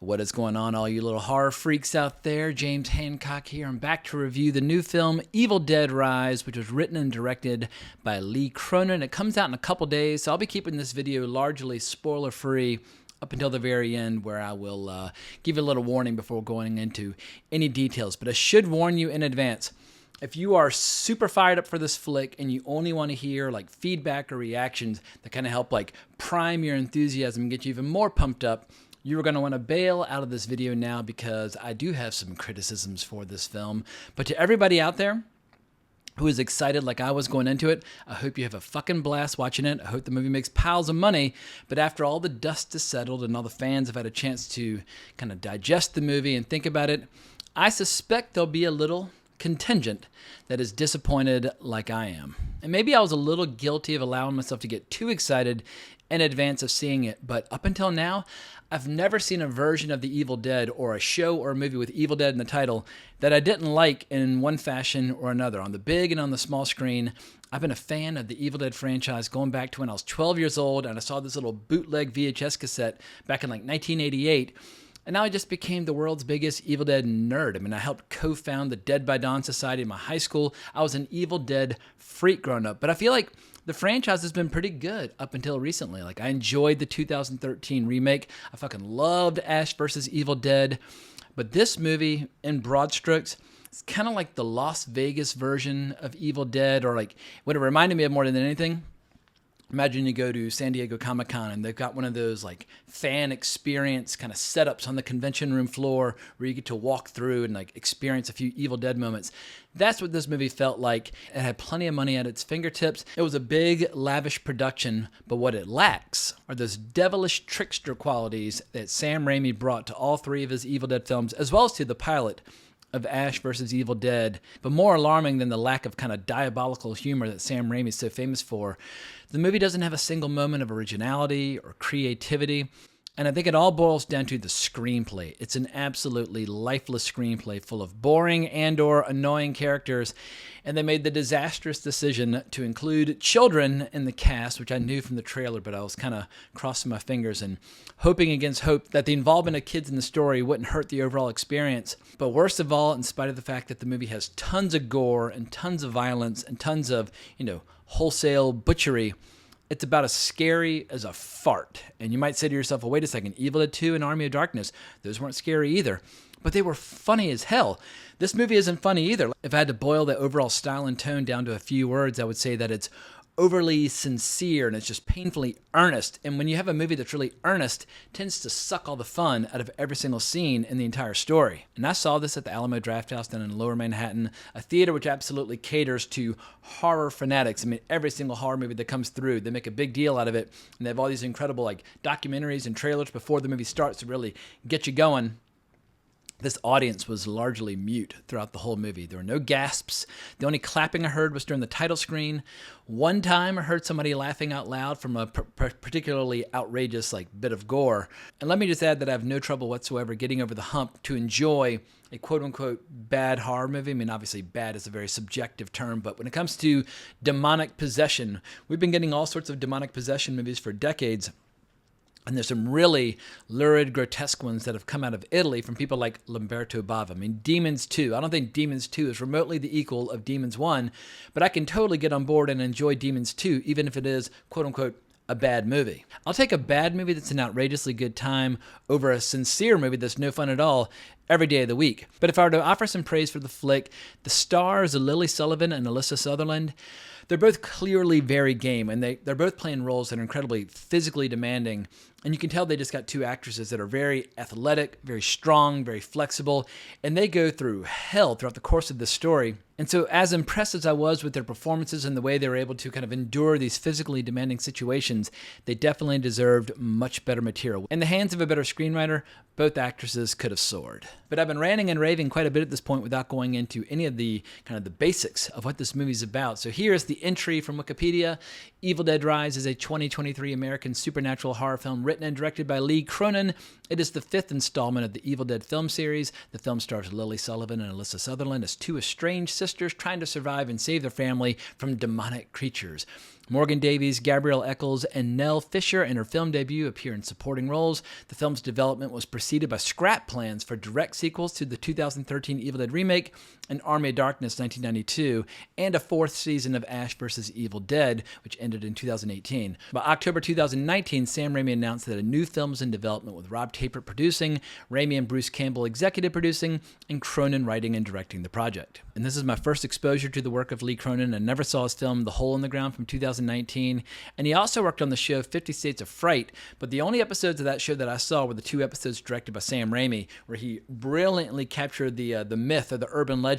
What is going on, all you little horror freaks out there? James Hancock here. I'm back to review the new film Evil Dead Rise, which was written and directed by Lee Cronin. It comes out in a couple days, so I'll be keeping this video largely spoiler-free up until the very end, where I will give you a little warning before going into any details. But I should warn you in advance, if you are super fired up for this flick and you only want to hear like feedback or reactions that kind of help like prime your enthusiasm and get you even more pumped up, you are going to want to bail out of this video now, because I do have some criticisms for this film. But to everybody out there who is excited like I was going into it, I hope you have a fucking blast watching it. I hope the movie makes piles of money. But after all the dust is settled and all the fans have had a chance to kind of digest the movie and think about it, I suspect there'll be a little contingent that is disappointed like I am. And maybe I was a little guilty of allowing myself to get too excited in advance of seeing it, but up until now, I've never seen a version of The Evil Dead or a show or a movie with Evil Dead in the title that I didn't like in one fashion or another. On the big and on the small screen, I've been a fan of the Evil Dead franchise going back to when I was 12 years old, and I saw this little bootleg VHS cassette back in like 1988. And now I just became the world's biggest Evil Dead nerd. I mean, I helped co-found the Dead by Dawn Society in my high school. I was an Evil Dead freak growing up. But I feel like the franchise has been pretty good up until recently. Like, I enjoyed the 2013 remake. I fucking loved Ash vs. Evil Dead. But this movie, in broad strokes, it's kind of like the Las Vegas version of Evil Dead, or like what it reminded me of more than anything. Imagine you go to San Diego Comic-Con and they've got one of those like fan experience kind of setups on the convention room floor where you get to walk through and like experience a few Evil Dead moments. That's what this movie felt like. It had plenty of money at its fingertips. It was a big, lavish production, but what it lacks are those devilish trickster qualities that Sam Raimi brought to all three of his Evil Dead films, as well as to the pilot of Ash vs. Evil Dead. But more alarming than the lack of kind of diabolical humor that Sam Raimi is so famous for, the movie doesn't have a single moment of originality or creativity. And I think it all boils down to the screenplay. It's an absolutely lifeless screenplay full of boring and/or annoying characters. And they made the disastrous decision to include children in the cast, which I knew from the trailer, but I was kind of crossing my fingers and hoping against hope that the involvement of kids in the story wouldn't hurt the overall experience. But worst of all, in spite of the fact that the movie has tons of gore and tons of violence and tons of, wholesale butchery, it's about as scary as a fart. And you might say to yourself, well, wait a second, Evil Dead 2 and Army of Darkness, those weren't scary either. But they were funny as hell. This movie isn't funny either. If I had to boil the overall style and tone down to a few words, I would say that it's overly sincere and it's just painfully earnest. And when you have a movie that's really earnest, it tends to suck all the fun out of every single scene in the entire story. And I saw this at the Alamo Drafthouse down in Lower Manhattan, a theater which absolutely caters to horror fanatics. I mean, every single horror movie that comes through, they make a big deal out of it. And they have all these incredible like documentaries and trailers before the movie starts to really get you going. This audience was largely mute throughout the whole movie. There were no gasps. The only clapping I heard was during the title screen. One time I heard somebody laughing out loud from a particularly outrageous like bit of gore. And let me just add that I have no trouble whatsoever getting over the hump to enjoy a quote-unquote bad horror movie. I mean, obviously bad is a very subjective term, but when it comes to demonic possession, we've been getting all sorts of demonic possession movies for decades. And there's some really lurid, grotesque ones that have come out of Italy from people like Lamberto Bava. I mean, Demons 2. I don't think Demons 2 is remotely the equal of Demons 1, but I can totally get on board and enjoy Demons 2, even if it is, quote-unquote, a bad movie. I'll take a bad movie that's an outrageously good time over a sincere movie that's no fun at all every day of the week. But if I were to offer some praise for the flick, the stars of Lily Sullivan and Alyssa Sutherland, they're both clearly very game, and they're both playing roles that are incredibly physically demanding. And you can tell they just got two actresses that are very athletic, very strong, very flexible, and they go through hell throughout the course of this story. And so as impressed as I was with their performances and the way they were able to kind of endure these physically demanding situations, they definitely deserved much better material. In the hands of a better screenwriter, both actresses could have soared. But I've been ranting and raving quite a bit at this point without going into any of the kind of the basics of what this movie's about. So here's the entry from Wikipedia. Evil Dead Rise is a 2023 American supernatural horror film written and directed by Lee Cronin. It is the fifth installment of the Evil Dead film series. The film stars Lily Sullivan and Alyssa Sutherland as two estranged sisters trying to survive and save their family from demonic creatures. Morgan Davies, Gabrielle Eccles, and Nell Fisher in her film debut appear in supporting roles. The film's development was preceded by scrap plans for direct sequels to the 2013 Evil Dead remake and Army of Darkness 1992, and a fourth season of Ash vs. Evil Dead, which ended in 2018. By October 2019, Sam Raimi announced that a new film was in development with Rob Tapert producing, Raimi and Bruce Campbell executive producing, and Cronin writing and directing the project. And this is my first exposure to the work of Lee Cronin. I never saw his film The Hole in the Ground from 2019, and he also worked on the show 50 States of Fright, but the only episodes of that show that I saw were the 2 episodes directed by Sam Raimi, where he brilliantly captured the myth or the urban legend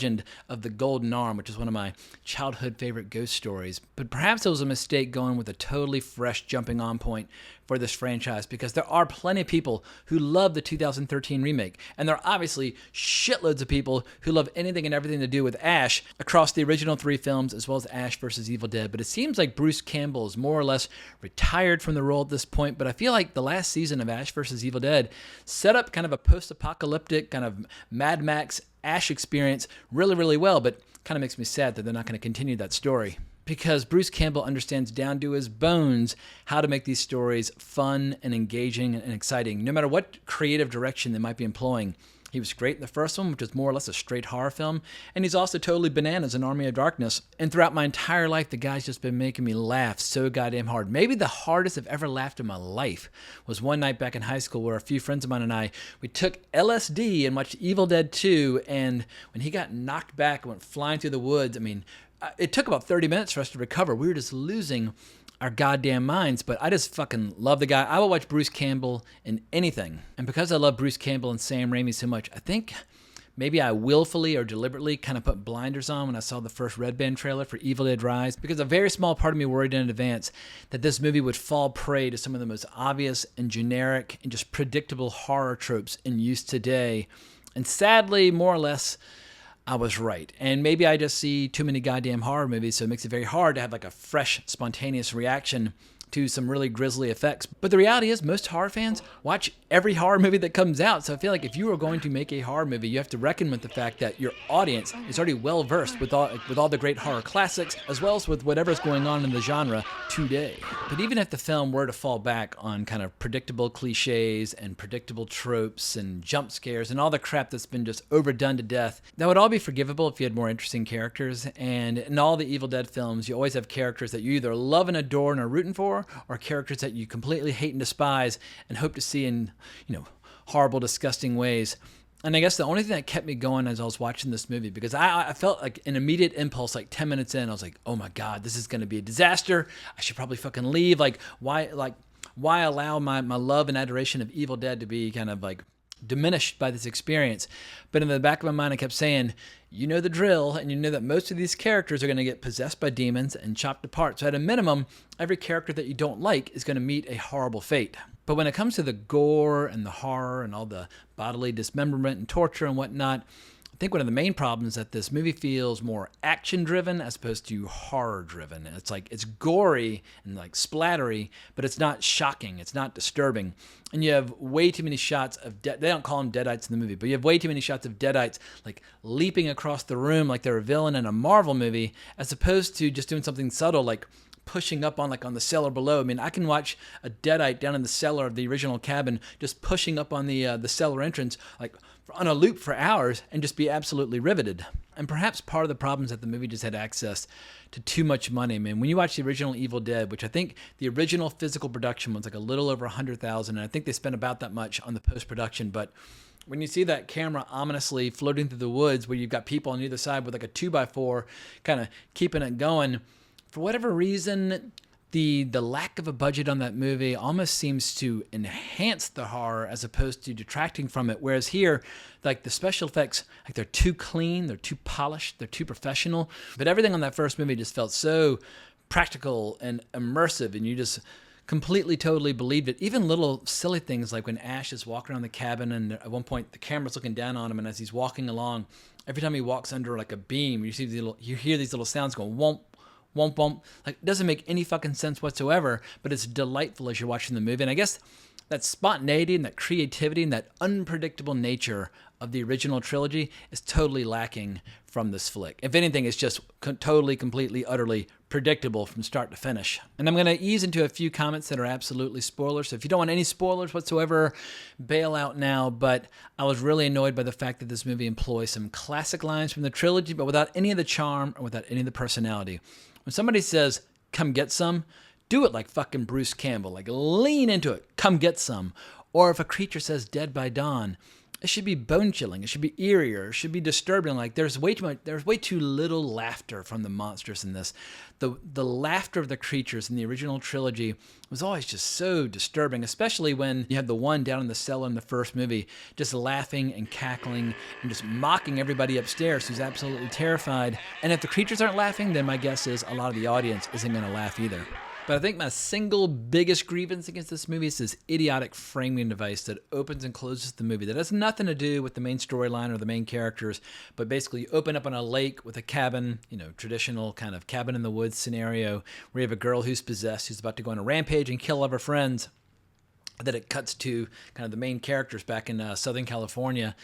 of the Golden Arm, which is one of my childhood favorite ghost stories. But perhaps it was a mistake going with a totally fresh jumping on point for this franchise, because there are plenty of people who love the 2013 remake, and there are obviously shitloads of people who love anything and everything to do with Ash across the original 3 films, as well as Ash vs. Evil Dead. But it seems like Bruce Campbell is more or less retired from the role at this point, but I feel like the last season of Ash vs. Evil Dead set up kind of a post-apocalyptic kind of Mad Max Ash experience really, really well, but kind of makes me sad that they're not going to continue that story, because Bruce Campbell understands down to his bones how to make these stories fun and engaging and exciting, no matter what creative direction they might be employing. He was great in the first one, which was more or less a straight horror film, and he's also totally bananas in Army of Darkness. And throughout my entire life, the guy's just been making me laugh so goddamn hard. Maybe the hardest I've ever laughed in my life was one night back in high school where a few friends of mine and I, we took LSD and watched Evil Dead 2, and when he got knocked back and went flying through the woods, I mean, it took about 30 minutes for us to recover. We were just losing our goddamn minds, but I just fucking love the guy. I will watch Bruce Campbell in anything. And because I love Bruce Campbell and Sam Raimi so much, I think maybe I willfully or deliberately kind of put blinders on when I saw the first Red Band trailer for Evil Dead Rise, because a very small part of me worried in advance that this movie would fall prey to some of the most obvious and generic and just predictable horror tropes in use today. And sadly, more or less, I was right. And maybe I just see too many goddamn horror movies, so it makes it very hard to have like a fresh, spontaneous reaction to some really grisly effects. But the reality is most horror fans watch every horror movie that comes out. So I feel like if you are going to make a horror movie, you have to reckon with the fact that your audience is already well versed with all the great horror classics, as well as with whatever's going on in the genre today. But even if the film were to fall back on kind of predictable cliches and predictable tropes and jump scares and all the crap that's been just overdone to death, that would all be forgivable if you had more interesting characters. And in all the Evil Dead films, you always have characters that you either love and adore and are rooting for, or characters that you completely hate and despise and hope to see in, horrible, disgusting ways. And I guess the only thing that kept me going as I was watching this movie, because I felt like an immediate impulse, like 10 minutes in, I was like, oh my God, this is going to be a disaster. I should probably fucking leave. Why allow my love and adoration of Evil Dead to be kind of like diminished by this experience? But in the back of my mind, I kept saying, you know the drill, and you know that most of these characters are going to get possessed by demons and chopped apart. So at a minimum, every character that you don't like is going to meet a horrible fate. But when it comes to the gore and the horror and all the bodily dismemberment and torture and whatnot, I think one of the main problems is that this movie feels more action-driven as opposed to horror-driven. It's like, it's gory and like splattery, but it's not shocking. It's not disturbing. And you have way too many shots of they don't call them deadites in the movie, but you have way too many shots of deadites like leaping across the room like they're a villain in a Marvel movie, as opposed to just doing something subtle like pushing up on the cellar below. I mean, I can watch a deadite down in the cellar of the original cabin just pushing up on the cellar entrance like on a loop for hours and just be absolutely riveted. And perhaps part of the problem is that the movie just had access to too much money. I mean, when you watch the original Evil Dead, which I think the original physical production was like a little over $100,000, and I think they spent about that much on the post-production, but when you see that camera ominously floating through the woods where you've got people on either side with like a 2x4 kind of keeping it going, for whatever reason, the lack of a budget on that movie almost seems to enhance the horror as opposed to detracting from it. Whereas here, like the special effects, like they're too clean, they're too polished, they're too professional. But everything on that first movie just felt so practical and immersive, and you just completely, totally believed it. Even little silly things like when Ash is walking around the cabin and at one point the camera's looking down on him, and as he's walking along, every time he walks under like a beam, you hear these little sounds going womp, womp, womp. Like, it doesn't make any fucking sense whatsoever, but it's delightful as you're watching the movie. And I guess that spontaneity and that creativity and that unpredictable nature of the original trilogy is totally lacking from this flick. If anything, it's just totally, completely, utterly predictable from start to finish. And I'm going to ease into a few comments that are absolutely spoilers. So if you don't want any spoilers whatsoever, bail out now. But I was really annoyed by the fact that this movie employs some classic lines from the trilogy, but without any of the charm or without any of the personality. When somebody says, "Come get some," do it like fucking Bruce Campbell. Like, lean into it. Come get some. Or if a creature says "dead by dawn," it should be bone chilling. It should be eerier. It should be disturbing. Like, there's way too little laughter from the monsters in this. The laughter of the creatures in the original trilogy was always just so disturbing, especially when you have the one down in the cellar in the first movie just laughing and cackling and just mocking everybody upstairs who's absolutely terrified. And if the creatures aren't laughing, then my guess is a lot of the audience isn't going to laugh either. But I think my single biggest grievance against this movie is this idiotic framing device that opens and closes the movie that has nothing to do with the main storyline or the main characters, but basically you open up on a lake with a cabin, traditional kind of cabin in the woods scenario where you have a girl who's possessed, who's about to go on a rampage and kill all of her friends. That it cuts to kind of the main characters back in Southern California.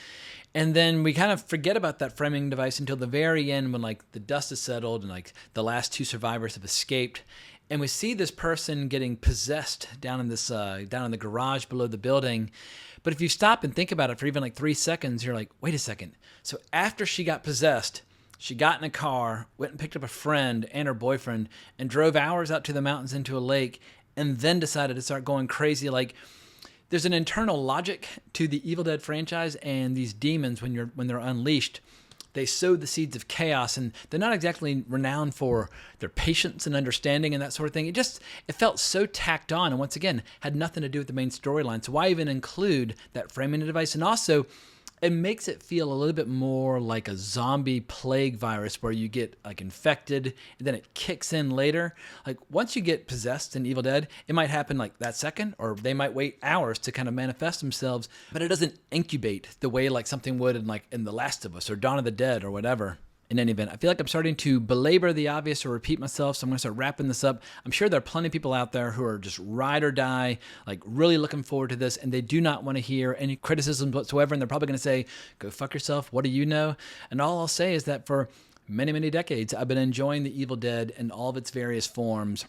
And then we kind of forget about that framing device until the very end when like the dust is settled and like the last two survivors have escaped. And we see this person getting possessed down in the garage below the building. But if you stop and think about it for even like 3 seconds, you're like, wait a second. So after she got possessed, she got in a car, went and picked up a friend and her boyfriend, and drove hours out to the mountains into a lake, and then decided to start going crazy. Like, there's an internal logic to the Evil Dead franchise, and these demons, when they're unleashed, they sow the seeds of chaos, and they're not exactly renowned for their patience and understanding and that sort of thing. It felt so tacked on, and once again, had nothing to do with the main storyline. So why even include that framing device? And also, it makes it feel a little bit more like a zombie plague virus where you get like infected and then it kicks in later. Like, once you get possessed in Evil Dead, it might happen like that second, or they might wait hours to kind of manifest themselves, but it doesn't incubate the way like something would in The Last of Us or Dawn of the Dead or whatever. In any event, I feel like I'm starting to belabor the obvious or repeat myself, so I'm going to start wrapping this up. I'm sure there are plenty of people out there who are just ride or die, like really looking forward to this, and they do not want to hear any criticisms whatsoever, and they're probably going to say, go fuck yourself, what do you know? And all I'll say is that for many, many decades, I've been enjoying The Evil Dead in all of its various forms.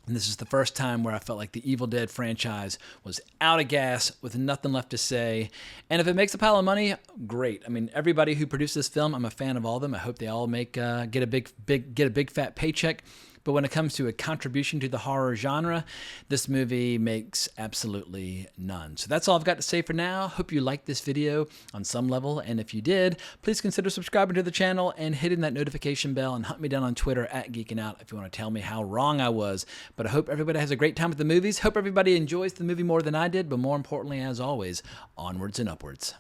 And this is the first time where I felt like the Evil Dead franchise was out of gas with nothing left to say. And if it makes a pile of money, great. I mean, everybody who produced this film, I'm a fan of all of them. I hope they all get a big fat paycheck. But when it comes to a contribution to the horror genre, this movie makes absolutely none. So that's all I've got to say for now. Hope you liked this video on some level. And if you did, please consider subscribing to the channel and hitting that notification bell, and hunt me down on Twitter @GeekinOut if you want to tell me how wrong I was. But I hope everybody has a great time with the movies. Hope everybody enjoys the movie more than I did. But more importantly, as always, onwards and upwards.